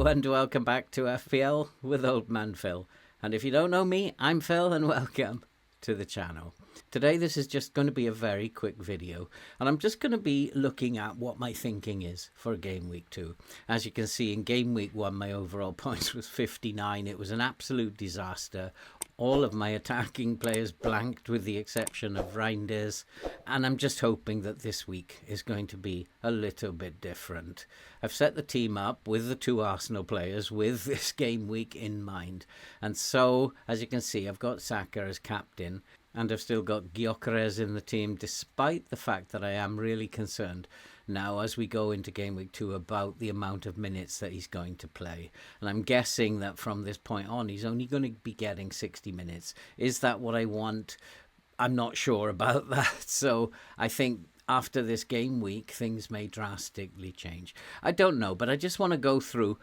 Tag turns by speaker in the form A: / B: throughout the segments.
A: Hello and welcome back to FPL with Old Man Phil. And if you don't know me, I'm Phil and welcome to the channel. Today this is just going to be a very quick video and I'm just going to be looking at what my thinking is for game week 2. As you can see, in game week 1 my overall points was 59. It was an absolute disaster. All of my attacking players blanked with the exception of Reinders, and I'm just hoping that this week is going to be a little bit different. I've set the team up with the 2 Arsenal players with this game week in mind, and so as you can see I've got Saka as captain and I've still got Gyökeres in the team, despite the fact that I am really concerned now as we go into game week 2 about the amount of minutes that he's going to play. And I'm guessing that from this point on he's only going to be getting 60 minutes. Is that what I want? I'm not sure about that. So I think after this game week things may drastically change. I don't know, but I just want to go through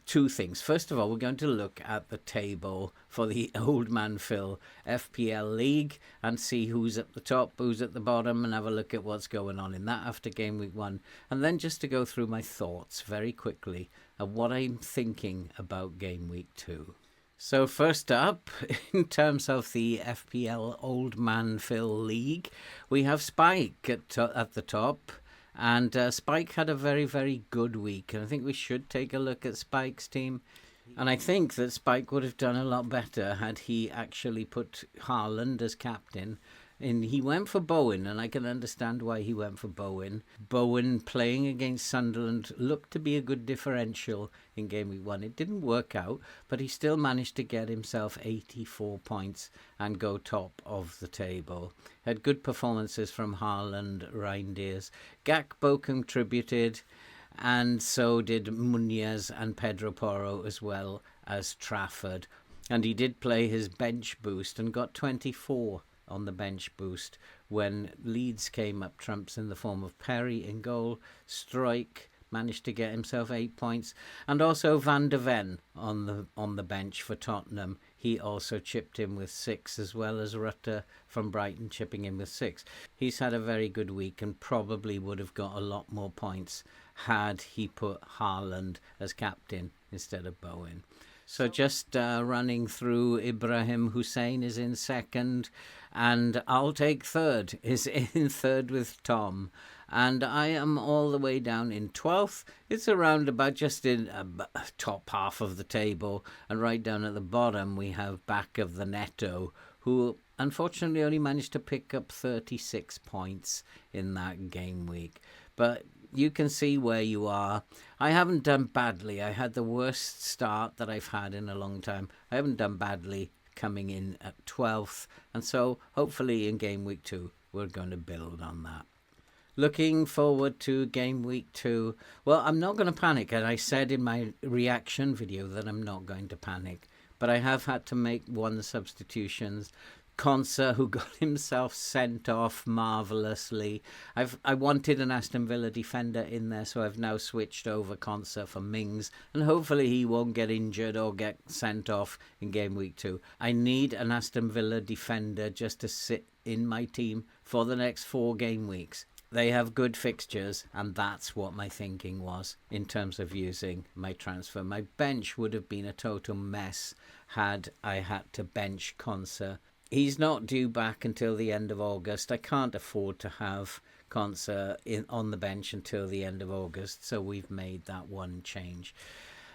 A: 2 things. First of all, we're going to look at the table for the Old Man Phil FPL League and see who's at the top, who's at the bottom, and have a look at what's going on in that after game week 1. And then just to go through my thoughts very quickly of what I'm thinking about game week 2. So first up, in terms of the FPL Old Man Phil League, we have Spike at the top. And Spike had a very, very good week. And I think we should take a look at Spike's team. And I think that Spike would have done a lot better had he actually put Haaland as captain. And he went for Bowen, and I can understand why he went for Bowen. Bowen playing against Sunderland looked to be a good differential in game week 1. It didn't work out, but he still managed to get himself 84 points and go top of the table. Had good performances from Haaland, Reinders. Gakpo contributed, and so did Muniz and Pedro Porro, as well as Trafford. And he did play his bench boost and got 24 on the bench boost when Leeds came up trumps in the form of Perry in goal. Strike managed to get himself 8 points, and also Van de Ven on the bench for Tottenham. He also chipped in with 6, as well as Rutter from Brighton chipping in with 6. He's had a very good week and probably would have got a lot more points had he put Haaland as captain instead of Bowen. So just running through, Ibrahim Hussein is in second, and I'll take third, is in third with Tom. And I am all the way down in 12th. It's around about just in top half of the table. And right down at the bottom, we have Back of the Netto, who unfortunately only managed to pick up 36 points in that game week. But you can see where you are. I haven't done badly. I had the worst start that I've had in a long time. I haven't done badly coming in at 12th. And so hopefully in game week 2, we're going to build on that. Looking forward to game week 2. Well, I'm not going to panic. And I said in my reaction video that I'm not going to panic. But I have had to make 1 substitutions. Konsa, who got himself sent off marvellously. I wanted an Aston Villa defender in there, so I've now switched over Konsa for Mings, and hopefully he won't get injured or get sent off in game week 2. I need an Aston Villa defender just to sit in my team for the next 4 game weeks. They have good fixtures, and that's what my thinking was in terms of using my transfer. My bench would have been a total mess had I had to bench Konsa. He's not due back until the end of August. I can't afford to have Konsa on the bench until the end of August, so we've made that 1 change.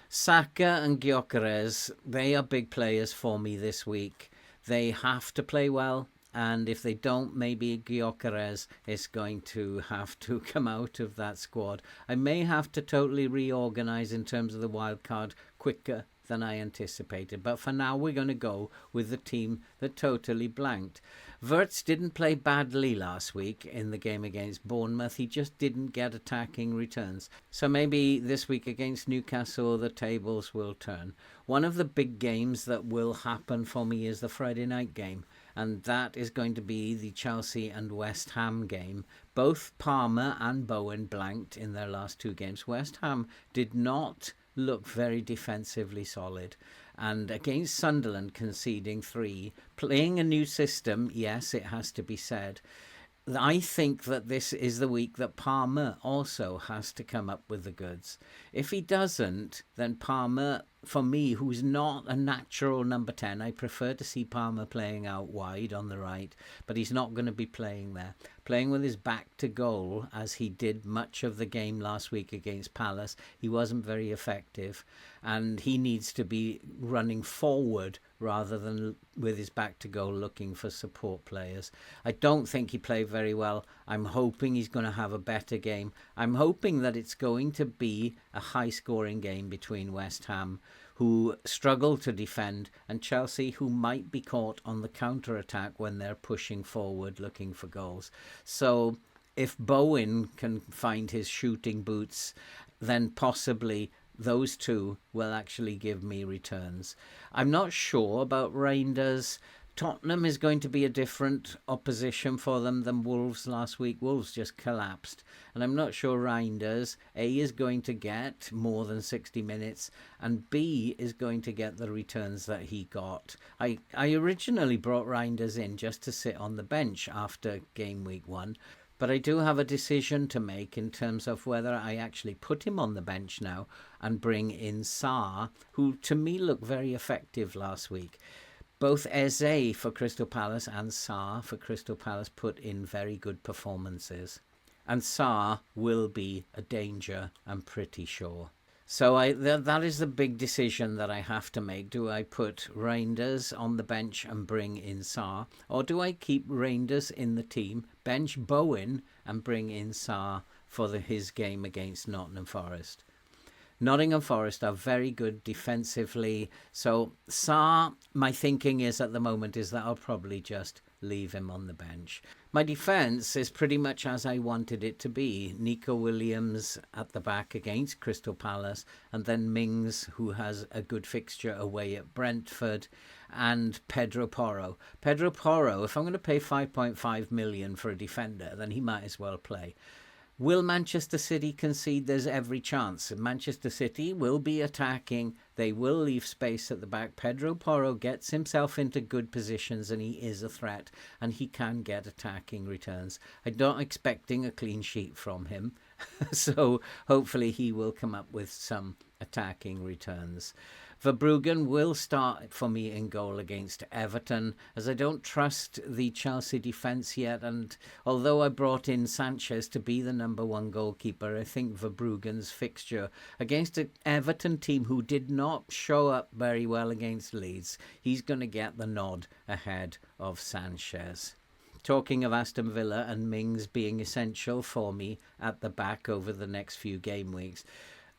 A: Saka and Gyökeres, they are big players for me this week. They have to play well, and if they don't, maybe Gyökeres is going to have to come out of that squad. I may have to totally reorganise in terms of the wild card quicker than I anticipated. But for now, we're going to go with the team that totally blanked. Wirtz didn't play badly last week in the game against Bournemouth. He just didn't get attacking returns. So maybe this week against Newcastle, the tables will turn. One of the big games that will happen for me is the Friday night game. And that is going to be the Chelsea and West Ham game. Both Palmer and Bowen blanked in their last 2 games. West Ham did not look very defensively solid, and against Sunderland conceding 3, playing a new system, yes, it has to be said, I think that this is the week that Palmer also has to come up with the goods. If he doesn't, then Palmer, for me, who's not a natural number 10, I prefer to see Palmer playing out wide on the right, but he's not going to be playing there. Playing with his back to goal, as he did much of the game last week against Palace, he wasn't very effective, and he needs to be running forward rather than with his back to goal looking for support players. I don't think he played very well. I'm hoping he's going to have a better game. I'm hoping that it's going to be a high-scoring game between West Ham, who struggle to defend, and Chelsea, who might be caught on the counter-attack when they're pushing forward looking for goals. So if Bowen can find his shooting boots, then possibly those two will actually give me returns. I'm not sure about Rangers. Tottenham is going to be a different opposition for them than Wolves last week. Wolves just collapsed. And I'm not sure Reinders, A, is going to get more than 60 minutes, and B, is going to get the returns that he got. I originally brought Reinders in just to sit on the bench after game week 1. But I do have a decision to make in terms of whether I actually put him on the bench now and bring in Sarr, who to me looked very effective last week. Both Eze for Crystal Palace and Sarr for Crystal Palace put in very good performances. And Sarr will be a danger, I'm pretty sure. So that is the big decision that I have to make. Do I put Reinders on the bench and bring in Sarr? Or do I keep Reinders in the team, bench Bowen, and bring in Sarr for his game against Nottingham Forest? Nottingham Forest are very good defensively. So Sarr, my thinking is at the moment is that I'll probably just leave him on the bench. My defence is pretty much as I wanted it to be. Nico Williams at the back against Crystal Palace, and then Mings, who has a good fixture away at Brentford, and Pedro Porro. Pedro Porro, if I'm going to pay 5.5 million for a defender, then he might as well play. Will Manchester City concede? There's every chance. Manchester City will be attacking. They will leave space at the back. Pedro Porro gets himself into good positions and he is a threat and he can get attacking returns. I'm not expecting a clean sheet from him. So hopefully he will come up with some attacking returns. Verbruggen will start for me in goal against Everton, as I don't trust the Chelsea defence yet, and although I brought in Sanchez to be the number 1 goalkeeper, I think Verbruggen's fixture against an Everton team who did not show up very well against Leeds, he's going to get the nod ahead of Sanchez. Talking of Aston Villa and Mings being essential for me at the back over the next few game weeks,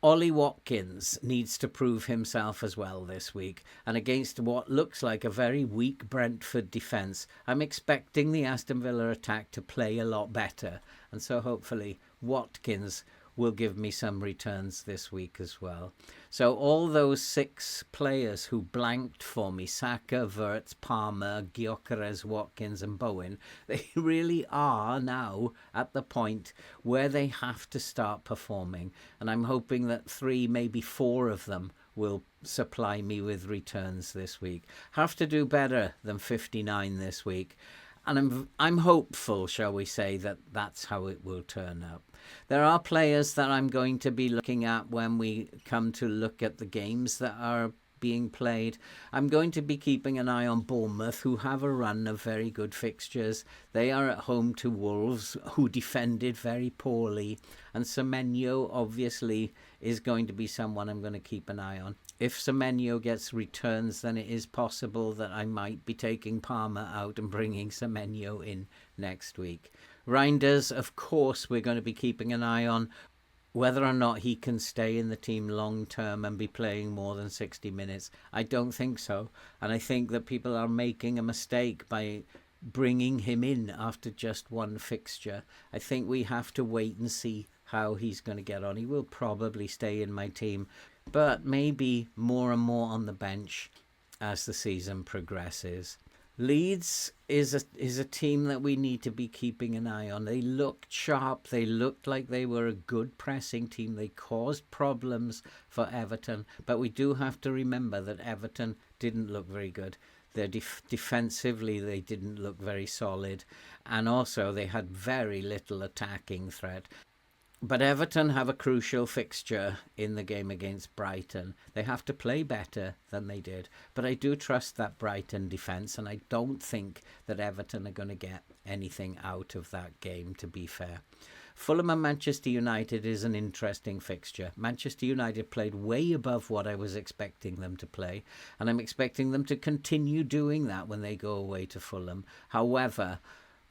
A: Ollie Watkins needs to prove himself as well this week, and against what looks like a very weak Brentford defence, I'm expecting the Aston Villa attack to play a lot better, and so hopefully Watkins will give me some returns this week as well. So all those 6 players who blanked for me, Saka, Wirtz, Palmer, Gyökeres, Watkins and Bowen, they really are now at the point where they have to start performing. And I'm hoping that 3, maybe 4 of them will supply me with returns this week. Have to do better than 59 this week. And I'm hopeful, shall we say, that that's how it will turn up. There are players that I'm going to be looking at when we come to look at the games that are being played. I'm going to be keeping an eye on Bournemouth, who have a run of very good fixtures. They are at home to Wolves, who defended very poorly. And Semenyo, obviously, is going to be someone I'm going to keep an eye on. If Semenyo gets returns, then it is possible that I might be taking Palmer out and bringing Semenyo in next week. Reinders, of course, we're going to be keeping an eye on. Whether or not he can stay in the team long term and be playing more than 60 minutes, I don't think so. And I think that people are making a mistake by bringing him in after just 1 fixture. I think we have to wait and see how he's going to get on. He will probably stay in my team, but maybe more and more on the bench as the season progresses. Leeds is a team that we need to be keeping an eye on. They looked sharp. They looked like they were a good pressing team. They caused problems for Everton. But we do have to remember that Everton didn't look very good. Defensively, they didn't look very solid, and also they had very little attacking threat. But Everton have a crucial fixture in the game against Brighton. They have to play better than they did. But I do trust that Brighton defence, and I don't think that Everton are going to get anything out of that game, to be fair. Fulham and Manchester United is an interesting fixture. Manchester United played way above what I was expecting them to play, and I'm expecting them to continue doing that when they go away to Fulham. However,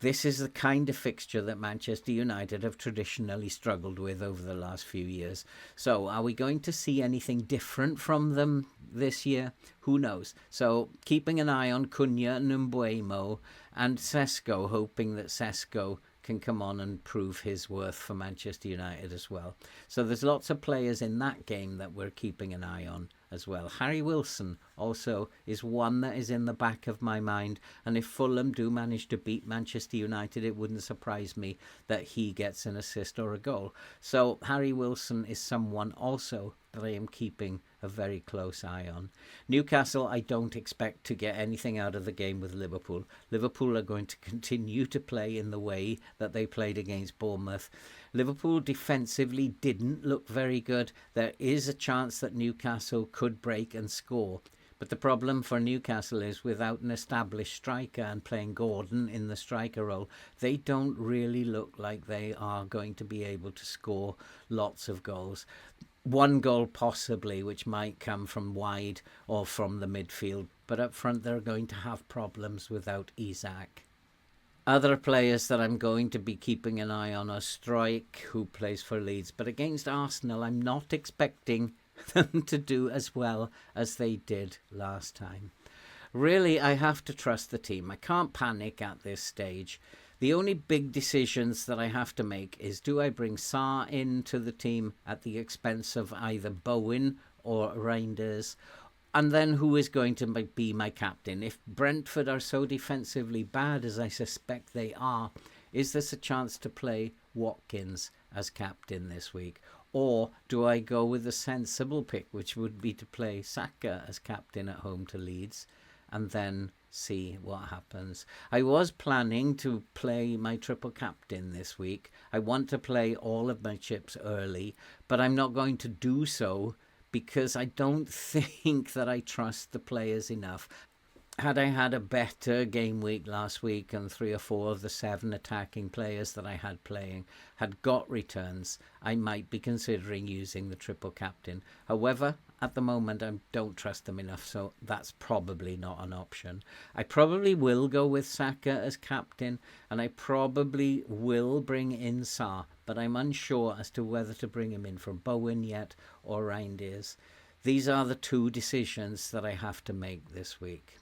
A: this is the kind of fixture that Manchester United have traditionally struggled with over the last few years. So are we going to see anything different from them this year? Who knows? So keeping an eye on Cunha and Mbeumo and Sesko, hoping that Sesko can come on and prove his worth for Manchester United as well. So there's lots of players in that game that we're keeping an eye on as well. Harry Wilson also is one that is in the back of my mind, and if Fulham do manage to beat Manchester United, it wouldn't surprise me that he gets an assist or a goal. So Harry Wilson is someone also that I am keeping a very close eye on. Newcastle, I don't expect to get anything out of the game with Liverpool. Liverpool are going to continue to play in the way that they played against Bournemouth. Liverpool defensively didn't look very good. There is a chance that Newcastle could break and score. But the problem for Newcastle is without an established striker and playing Gordon in the striker role, they don't really look like they are going to be able to score lots of goals. One goal possibly, which might come from wide or from the midfield. But up front, they're going to have problems without Isak. Other players that I'm going to be keeping an eye on are Struijk, who plays for Leeds. But against Arsenal, I'm not expecting them to do as well as they did last time. Really, I have to trust the team. I can't panic at this stage. The only big decisions that I have to make is, do I bring Sarr into the team at the expense of either Bowen or Reinders? And then who is going to be my captain? If Brentford are so defensively bad as I suspect they are, is this a chance to play Watkins as captain this week? Or do I go with the sensible pick, which would be to play Saka as captain at home to Leeds and then see what happens? I was planning to play my triple captain this week. I want to play all of my chips early, but I'm not going to do so because I don't think that I trust the players enough. Had I had a better game week last week and 3 or 4 of the 7 attacking players that I had playing had got returns, I might be considering using the triple captain. However, at the moment, I don't trust them enough, so that's probably not an option. I probably will go with Saka as captain, and I probably will bring in Sarr, but I'm unsure as to whether to bring him in from Bowen yet or Reinders. These are the 2 decisions that I have to make this week.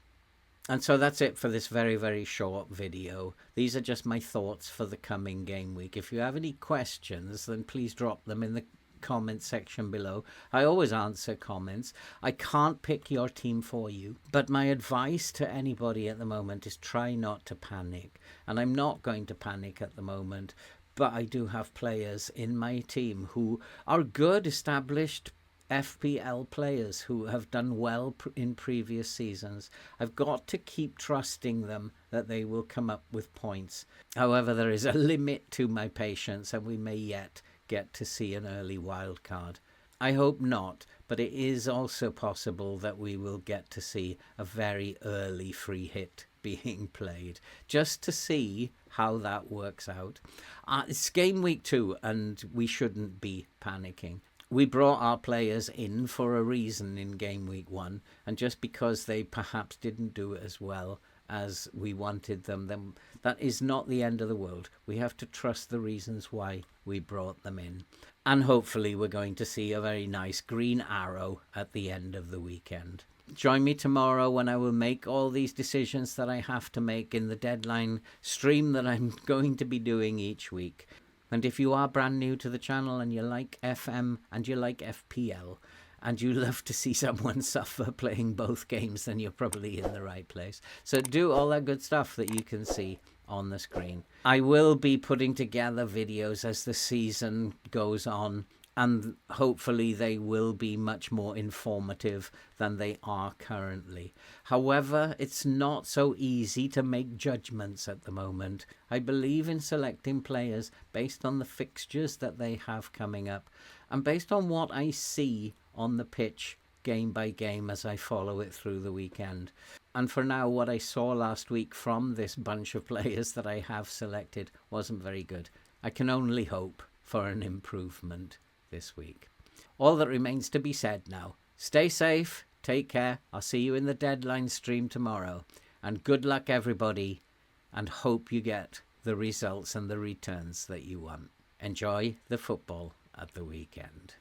A: And so that's it for this very, very short video. These are just my thoughts for the coming game week. If you have any questions, then please drop them in the comment section below. I always answer comments. I can't pick your team for you, but my advice to anybody at the moment is try not to panic. And I'm not going to panic at the moment, but I do have players in my team who are good, established FPL players who have done well in previous seasons. I've got to keep trusting them that they will come up with points. However, there is a limit to my patience, and we may yet get to see an early wild card. I hope not, but it is also possible that we will get to see a very early free hit being played, just to see how that works out. It's game week 2, and we shouldn't be panicking. We brought our players in for a reason in game week 1, and just because they perhaps didn't do it as well as we wanted them, then that is not the end of the world. We have to trust the reasons why we brought them in. And hopefully we're going to see a very nice green arrow at the end of the weekend. Join me tomorrow when I will make all these decisions that I have to make in the deadline stream that I'm going to be doing each week. And if you are brand new to the channel and you like FM and you like FPL and you love to see someone suffer playing both games, then you're probably in the right place. So do all that good stuff that you can see on the screen. I will be putting together videos as the season goes on and hopefully they will be much more informative than they are currently. However, it's not so easy to make judgments at the moment. I believe in selecting players based on the fixtures that they have coming up and based on what I see on the pitch game by game as I follow it through the weekend. And for now, what I saw last week from this bunch of players that I have selected wasn't very good. I can only hope for an improvement this week. All that remains to be said now. Stay safe, take care. I'll see you in the deadline stream tomorrow. And good luck, everybody, and hope you get the results and the returns that you want. Enjoy the football at the weekend.